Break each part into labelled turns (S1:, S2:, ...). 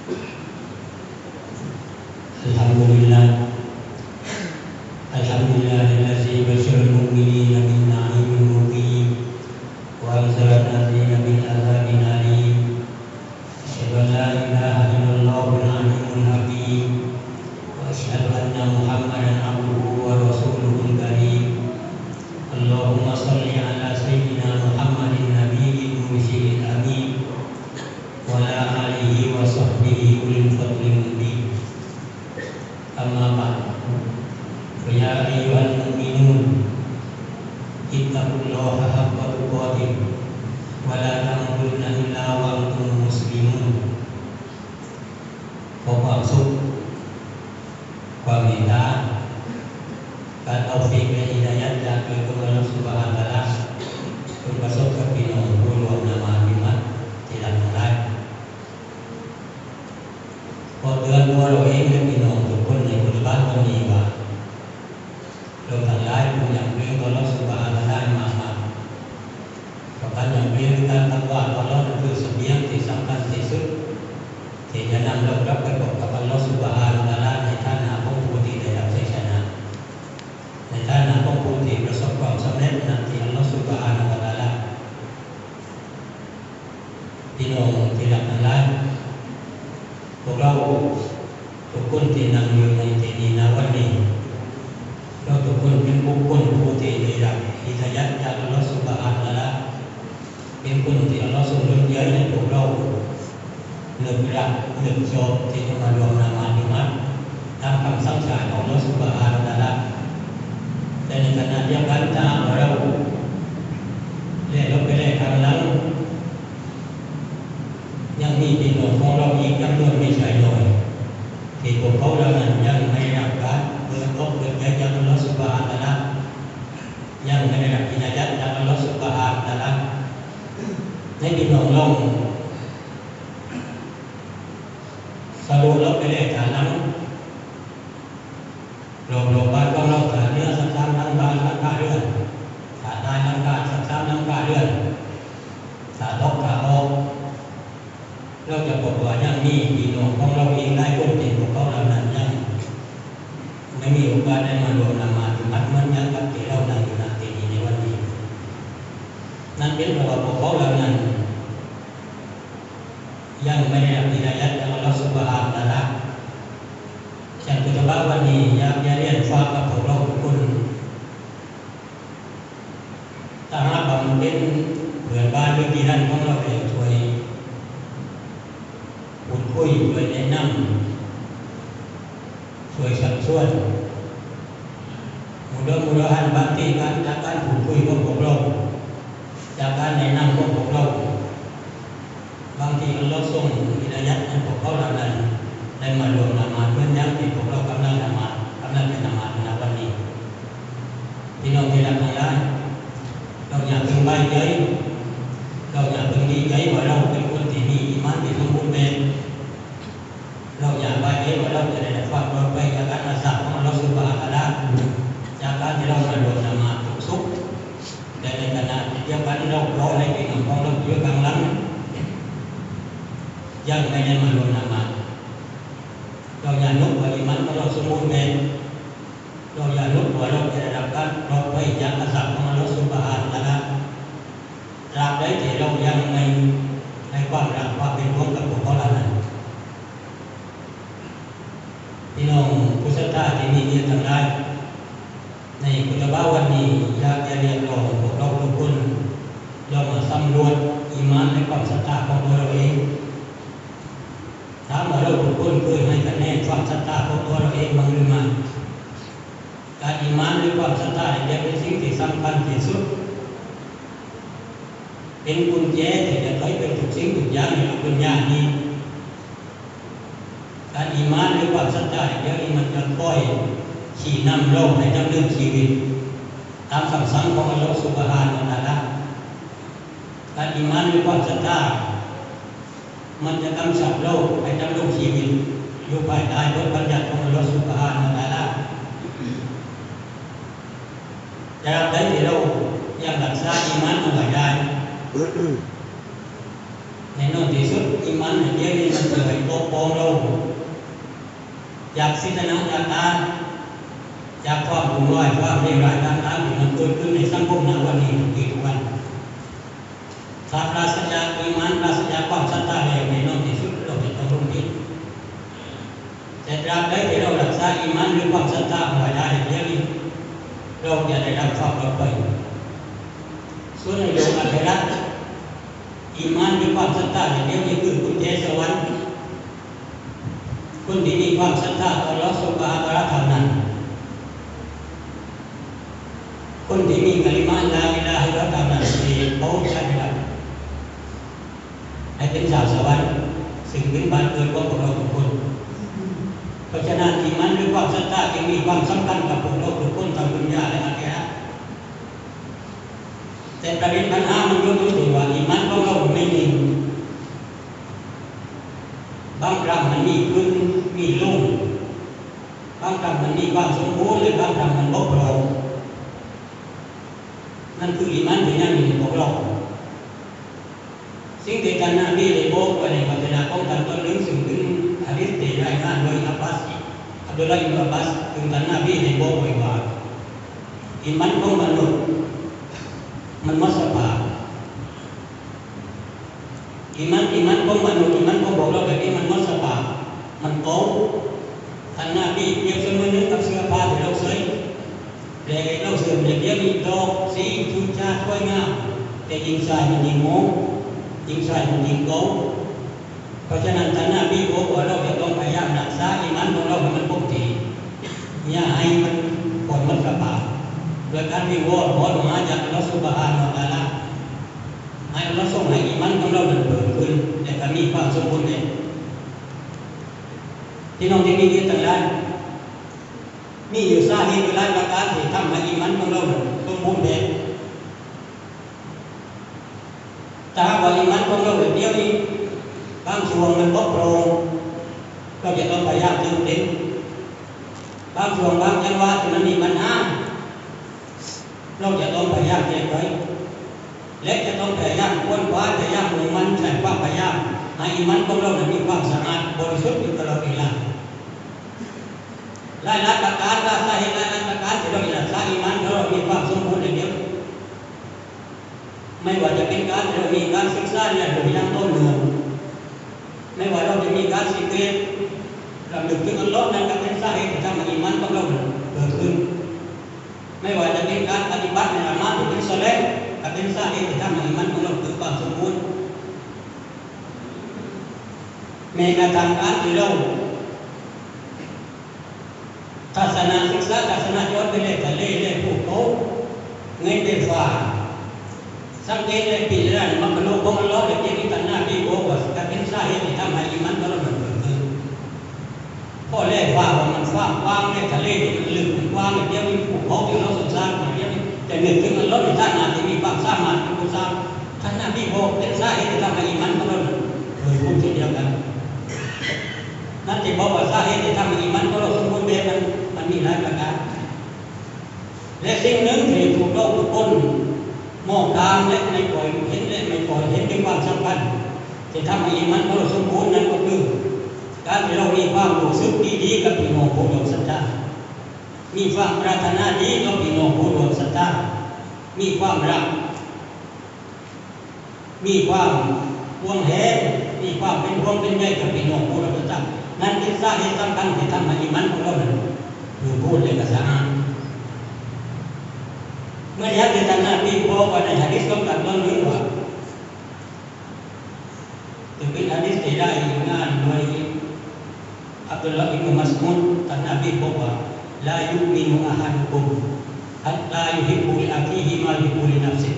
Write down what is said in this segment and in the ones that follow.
S1: Alhamdulillah Alhamdulillahilladzi basyara al-mu'minina bin na'imin muqim wa anzala al-ladzina min azabin alim. Asyhadu an la ilaha illallahul aliyyul hakim wa asyhadu anna Muhammadan abduhu wa rasuluhul karim. Allahumma shalli ala sayyidina Muhammadin nabiyil mursyidil amin wa ala alihi wa sahbihi ulil fadli mubin. Amma ba'd. Ya ayyuhal mu'minun ittaqullaha haqqa tuqatih wa la tamutunna illa wa antum muslimun. ขอความสุขความเมตตาการเอาฟิกและฮิดายัตจากพระองค์อัลเลาะห์ซุบฮานะฮูวะตะอาลาจงประสบกับพี่น้องผู้ร่วมละหมาดอิหมัดที่รักทั้งหลายขอเตือนตัวเราเองและพี่น้องทุกคนในบริบทวันนี้ว่าเราทั้งหลายผู้ยังเรียนอัลเลาะห์ซุบฮานะฮูวะตะอาลามากๆกับการยังเรียนการตักวาต่ออัลเลาะห์นั้นคือเสบียงที่สำคัญที่สุดที่จะนำเรารับไปพบกับอัลเลาะห์ซุบฮานะฮูวะตะอาลาในฐานะของผู้ที่ได้รับชัยชนะในฐานะของผู้ที่ประสบความสำเร็จนั้นที่อัลเลาะห์ซุบฮานะฮูวะตะอาลาพี่น้องที่รักทั้งหลายพวกเราทุกคนที่นั่งอยู่ในที่นี้ณวันนี้เราทุกคนเป็นบุคคลผู้ที่ได้รับฮิดายัตจากอัลเลาะห์ซุบฮานะฮูวะตะอาลาเป็นคนที่อัลเลาะห์ทรงเลือกเยอะให้พวกเราเลือกรักเลือกชอบที่จะมารวมละหมาดอิหมัดตามคำสั่งสอนของอัลเลาะห์ซุบฮานะฮูวะตะอาลาแต่ในขณะเดียวกันถ้าเราได้ลบไปได้ครั้งหลังยังมีพี่น้องของเราอีกจำนวนไม่ใช่น้อยที่พวกเขาเหล่านั้นยังไม่ได้รับการเปิดอกเปิดใจจากอัลเลาะห์ซุบฮานะฮูวะตะอาลายังไม่ได้รับฮิดายัตจากอัลเลาะห์ซุบฮานะฮูวะตะอาลาให้พี่น้องลองสรุปลบไปได้ฐานะโลกบ้านของเราฐานเนื้อสัก3น้ำตาลน้ำตาเลือดฐานได้น้ำตาลสัก3น้ำตาเลือดฐานตกฐานออกเราจะบอกว่ายังมีพี่น้องของเราเองได้คนที่พวกเขาเหล่านั้นยังไม่มีโอกาสได้มารวมละหมาดอิหมัดเหมือนอย่างกับที่เรานั่งอยู่ณที่นี้ในวันนี้นั่นเป็นเพราะว่าพวกเขาเหล่านั้นยังไม่ได้รับฮิดายัตจากอัลเลาะห์ซุบฮานะฮูวะตะอาลาฉันจะบอกวันนี้อยากจะเรียนฝากกับพวกเราทุกคนถ้าหากว่ามันเป็นเพื่อนบ้านหรือพี่น้องของเราเองช่วยพูดคุยช่วยแนะนำช่วยชักชวนmudah-mudahanบางทีจากการพูดคุยของพวกเราจากการแนะนำของพวกเราบางทีอัลเลาะห์ทรงฮิดายัตให้พวกเขาเหล่านั้นได้มารวมละหมาดเหมือนอย่างที่พวกเรากำลังละหมาดกำลังเป็นละหมาดในวันนี้พี่น้องที่รักทั้งหลายเราอยากเป็นใบใจเราอยากเป็นดีใจว่าเราเป็นคนที่มีอีหมานที่สมบูรณ์แบบเราอยากใบใจว่าเราจะได้รับความปลอดภัยจากการอาสาของอัลเลาะห์ซุบฮานะฮูวะตะอาลาจากการที่เรามารวมละหมาดทุกสุขแต่ในขณะเดียวกันเรารอให้พี่น้องของเราอยู่ข้างหลังยังไม่ได้มารวมละหมาดเราอย่านึกว่าอิหมัดของเราสมบูรณ์แบบเราอย่านึกว่าเราจะได้รับการปลอดภัยจากอาสาของอัลเลาะห์ซุบฮานะฮูวะตะอาลาตราบใดที่เรายังไม่ให้ความรักความเป็นห่วงกับพวกเขาเหล่านั้นพี่น้องผู้ศรัทธาที่มีเกียรติทั้งหลายในคุตบะห์วันนี้อยากจะเรียกร้องพวกเราทุกคนเรามาสำรวจอีหมานและความศรัทธาของตัวเราเองถามว่าเราทุกคนเคยให้คะแนนความศรัทธาของตัวเราเองบ้างหรือไม่การอีหมานหรือความศรัทธาเนี่ยเป็นสิ่งที่สำคัญที่สุดเป็นกุญแจที่จะไขไปทุกสิ่งทุกอย่างในโลกดุนยานี้การอีหมานหรือความศรัทธาเดี๋ยวนี้มันจะค่อยชี้นำเราในดำเนินชีวิตตามคำสั่งของอัลเลาะห์ซุบฮานะฮูวะตะอาลาการอีหมานหรือความศรัทธามันจะกำชับเราให้ดำรงชีวิตอยู่ภายใต้บทบัญญัติของอัลเลาะห์ซุบฮานะฮูวะตะอาลาแต่เราได้ที่เรายังรักษาอีหมานเอาไว้ได้ในนอกที่สุดอีหมานเดี๋ยวนี้มันจะไปปกป้องเรา จากสิทธินาต่างๆจากความวุ่นวายความเลวร้ายต่างๆที่มันเกิดขึ้นในสังคมในวันนี้ทุกปีทุกวันถ้าปราศจากอิมานปราศจากความศรัทธาแล้วในน้องที่สุดเราจะต้องลงพิษแต่ตราบใดที่เรารักษาอิมานหรือความศรัทธาไว้ได้เดี๋ยวนี้เราจะได้รับความปลอดภัยส่วนในโลกอาคิเราะห์อิมานหรือความศรัทธาเดี๋ยวนี้คือกุญแจสวรรค์คนที่มีความศรัทธาต่ออัลเลาะห์ซุบฮานะฮูวะตะอาลาเท่านั้นคนที่มีกะลิมะห์ลาอิลาฮะอิลลัลลอฮ์เท่านั้นที่เขาจะได้รับให้เป็นชาวสวรรค์ซึ่งเป็นบ้านเกิดของพวกเราทุกคนเพราะฉะนั้นอิมานหรือความศรัทธาจึงมีความสำคัญกับพวกเราทุกคนทั้งดุนยาและอาคิเราะห์แต่ประเด็นปัญหามันอยู่ที่ว่าอิมานของเราไม่มีบางครั้งมันมีขึ้นมีลงบางครั้งมันมีความสมบูรณ์หรือบางครั้งมันบกพร่องนั่นคืออิมานที่ยังมีของเราสิ่งที่ท่านนบีได้บอกไว้ในวัจนะของท่านต้นเรื่องสิ่งที่หะดีษที่รายงานโดยอับบาสอับดุลลาห์อิบนุอับบาสถึงท่านนบีได้บอกไว้ว่าอิมานของมนุษย์มันมัสบาอิมานของมนุษย์อิมานของพวกเราแบบนี้มันมัสบามันโกงท่านนบีเปรียบเสมือนหนึ่งกับเสื้อผ้าที่เราใส่แต่เราเสื่อมอย่างเดียวมีดอกสีชุนชาสวยงามแต่ยิงใส่มันยิงโง่ยิงใส่มันยิงโกงเพราะฉะนั้นท่านนบีบอกว่าเราจะต้องพยายามรักษาอิมานของเราให้มันปกติอย่าให้มันปล่อยมันกระบาดโดยการวิงวอนขอดุอาจากอัลเลาะห์ซุบฮานะฮูวะตะอาลาให้อัลเลาะห์ทรงให้อิมานของเราเพิ่มขึ้นและก็มีความสมบูรณ์เลยที่น้องที่มีเกียรติทั้งหลายมีอยู่สาเหตุหลายประการที่ทำให้อิมานของเราสมบูรณ์แบบถ้าว่าอิมานของเราแบบเดียวนี้บางช่วงมันบกพร่องก็จะต้องพยายามเติมเต็มบางช่วงบางจังหวะที่มันมีปัญหาเราจะต้องพยายามแก้ไขและจะต้องพยายามค้นคว้าพยายามมุ่งมั่นใช้ความพยายามให้อิมานของเรามีความสะอาดบริสุทธิ์อยู่ตลอดเวลาหลายประการสาเหตุหลายประการที่เราจะรักษาอิมานเรามีความสมบูรณ์อย่างเดียวไม่ว่าจะเป็นการเรามีการศึกษาเนี่ยโดยยังต้นเนืองไม่ว่าเราจะมีการสิกเกตเราดึกถึงอัลเลาะห์นั้นก็เป็นสาเหตุที่ทำให้อิมานของเราเกิดขึ้นไม่ว่าจะเป็นการปฏิบัติในอามัลหรือเป็นศอเลห์ก็เป็นสาเหตุที่ทำให้อิมานของเราเกิดความสมบูรณ์แม้กระทั่งการที่เราทัศนศึกษาทัศนย้อนไปเลยทะเลเลยภูเขาเงยไปฟ้าสังเกตเลยปีละมันเป็นโลกของอัลเลาะห์เลยที่ท่านนบีบอกว่าจะเป็นสาเหตุที่ทำให้อิมานของเราเกิดขึ้นพอแรกว่ามันฟ้ากว้างในทะเลมันลึกมันกว้างอย่างเดียวมีภูเขาที่เราศึกษาอย่างเดียวแต่นึกถึงอัลเลาะห์ในท่านที่มีความสามารถเป็นผู้สร้างท่านนบีบอกเป็นสาเหตุที่ทำให้อิมานของเราเกิดขึ้นเช่นเดียวกันนั่นที่บอกว่าสาเหตุที่ทำให้อิมานของเราสมบูรณ์แบบมันมีหลายประการและสิ่งหนึ่งที่ถูกเราทุกคนมองตามและไม่ปล่อยเห็นและไม่ปล่อยเห็นเป็นความสำคัญที่ทำให้อิมานของเราสมบูรณ์นั้นก็คือการที่เรามีความรู้สึกดีๆกับพี่น้องผู้ร่วมศรัทธามีความปรารถนาดีต่อพี่น้องผู้ร่วมศรัทธามีความรักมีความห่วงแหนมีความเป็นห่วงเป็นใยกับพี่น้องผู้ร่วมศรัทธานั่นเป็นสาเหตุสำคัญที่ทำให้อิมานของเรานั้นพูดเลยภาษาอังกฤษเมื่อยักษ์ในท่านนบีบอกว่าในหะดีษของท่านนั้นนี้ว่าถึงเป็นหะดีษที่ได้งานโดยอับดุลลาห์อิบนุมัสอุดท่านนบีบอกว่าลายุมินุอะฮัดุกุมฮัตตายุฮิบบุลิอาคีฮิมายุฮิบบุลินัฟซิ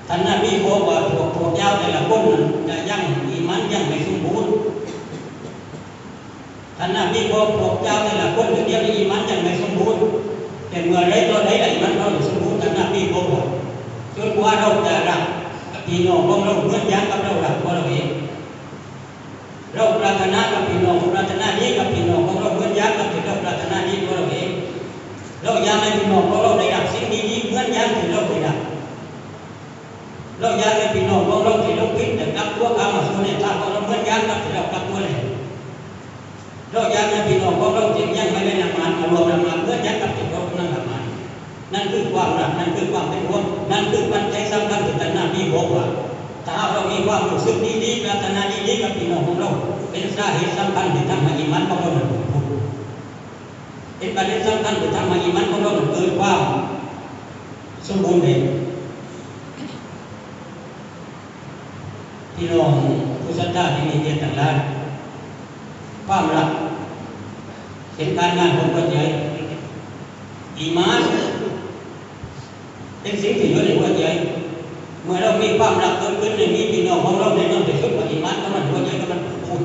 S1: ท่านนบีบอกว่าพวกเจ้าแต่ละคนนั้นจะยังอีมานยังไม่สมบูรณ์ท่านนบีบอกพวกเจ้าแต่ละคนเดียวอีมานยังไม่สมบูรณ์แต่เมื่อไรตัวใดอีมานเราสมบูรณ์ท่านนบีบอกว่าจนกว่าเราจะรักพี่น้องของเราเหมือนอย่างกับเรารักตัวเราเองเราปรารถนากับพี่น้องปรารถนาดีกับพี่น้องของเราเหมือนอย่างกับที่เราปรารถนาดีตัวเราเองเราอยากให้พี่น้องของเราได้รับสิ่งดีๆเหมือนอย่างที่เราได้รับเราอยากให้พี่น้องของเราที่เราคิดแต่กับตัวเขามาสู่ในทางของเราเหมือนอย่างกับที่เรากับตัวเลยเราอยากให้ พี่น้องของเราที่ยังไม่ได้นำมารวมนำมาเพื่อยัดกับที่เรานั่งนำมานั่นคือความรักนั่นคือความเป็นห่วงนั่นคือปัจจัยสำคัญที่ท่านนบีบอกว่าถ้าเรามีความรู้สึกดีๆปรารถนาดีๆกับพี่น้องของเราเป็นสาเหตุสำคัญที่ทำให้อิมานของเราเป็นประเด็นสำคัญที่ทำให้อิมานของเราเกิดความสมบูรณ์แบบพี่น้องผู้ศรัทธาที่มีเกียรติต่างหลายความรักเป็นการงานของหัวใจอีมานเป็นสิ่งที่อยู่ในหัวใจเมื่อเรามีความรักเกิดขึ้นในมีพี่น้องของเราในน้องที่สุดว่าอีมานก็มันหัวใจก็มันพุ่ง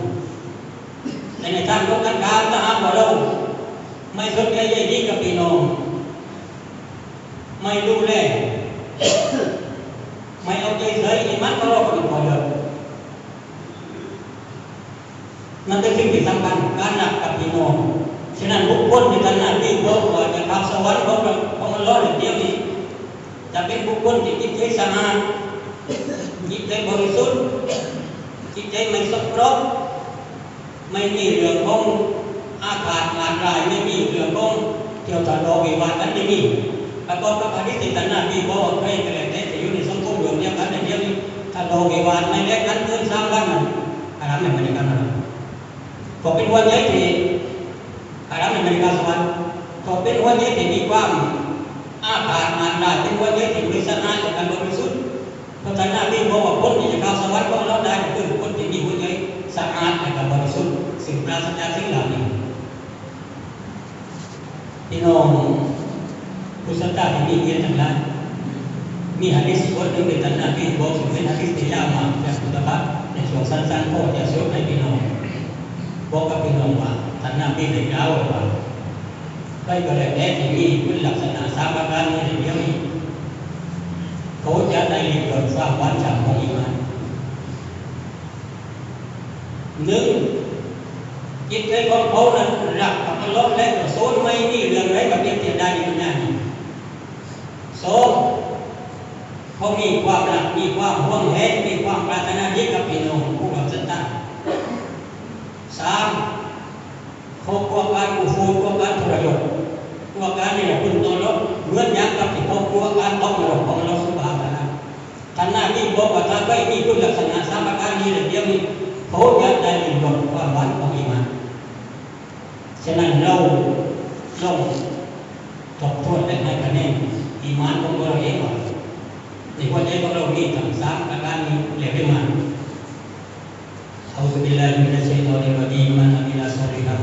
S1: แต่ในทางของการถ้าหากว่าเราไม่สนใจใยดีกับพี่น้องไม่ดูแลไม่เอาใจใส่อีมานของเราก็ไม่พอเลยนั่นเป็นสิ่งที่สำคัญการรักกับพี่น้องฉะนั้นบุคคลที่ท่านนบีบอกว่าจะเข้าสวรรค์ของมันล้อเดียวนี้จะเป็นบุคคลที่จิตใจสะอาดจิตใจบริสุทธิ์จิตใจไม่สกปรกไม่มีเรื่องของอาฆาตมาร้ายไม่มีเรื่องของเกี่ยวกับโลกวิวาทนั้นไม่มีประกอบกับอธิษฐานนบีบอกว่าใครก็แล้วแต่ที่อยู่ในสังคมเดียวกันในเดียวนี้ถ้าโลกวิวาทไม่เล็กนั้นเกิน3 วันอะไรไม่เหมือนกันนะก็เป็นวันใหญ่ที่อารัมในอเมริกาสวรรค์ก็เป็นวันนี้ที่มีความอาภาษมาได้เป็นวันนี้ที่บริสุทธิ์จากการบริสุทธิ์เพราะฉะนั้นที่บอกว่าคนที่จะเข้าสวรรค์ของเราได้คือคนที่มีหัวใจสะอาดและบริสุทธิ์สิ่งปราศจากสิ่งเหล่านี้พี่น้องผู้ศรัทธาที่มีเกียรติทั้งหลายมีหะดีษบทหนึ่งในท่านนบีบอกถึงเป็นหะดีษที่ยาวมากจากพุทธบัตรในช่วงสั้นๆก็จะสรุปให้พี่น้องบอกกับพี่น้องว่าท่านนบีได้กล่าวว่าใครก็แล้วแต่ที่มีคุณลักษณะ3 ประการนี้ในเดียวนี้เขาจะได้ลิ้มรสความหวานฉ่ำของอีมาน1จิตใจของเขานั้นรักกับอัลเลาะห์และรอซูลไม่มีเรื่องใดกับเพียงแต่ได้ในดุนยานี้2เขามีความรักมีความห่วงแหนมีความปรารถนาดีกับพี่น้องผู้รับศรัทธา3เขากลัวการกุฟูกลัวการทรยศกลัวการนี่แหละคุณตัวเราเหมือนอย่างกับที่เขากลัวการตกนรกของเราสุบฮานะฮูวะตะอาลาท่านนบีบอกว่าถ้าไม่มีคุณลักษณะ3 ประการนี้เดียวนี้เขาจะได้ลิ้มรสความหวานของอีมานฉะนั้นเราต้องทบทวนและให้คะแนนอีมานของเราเองว่าในหัวใจของเรามีทั้ง3 ประการนี้เรียกได้มาأعوذ بالله من الشيطان الرجيم من عمل صالحا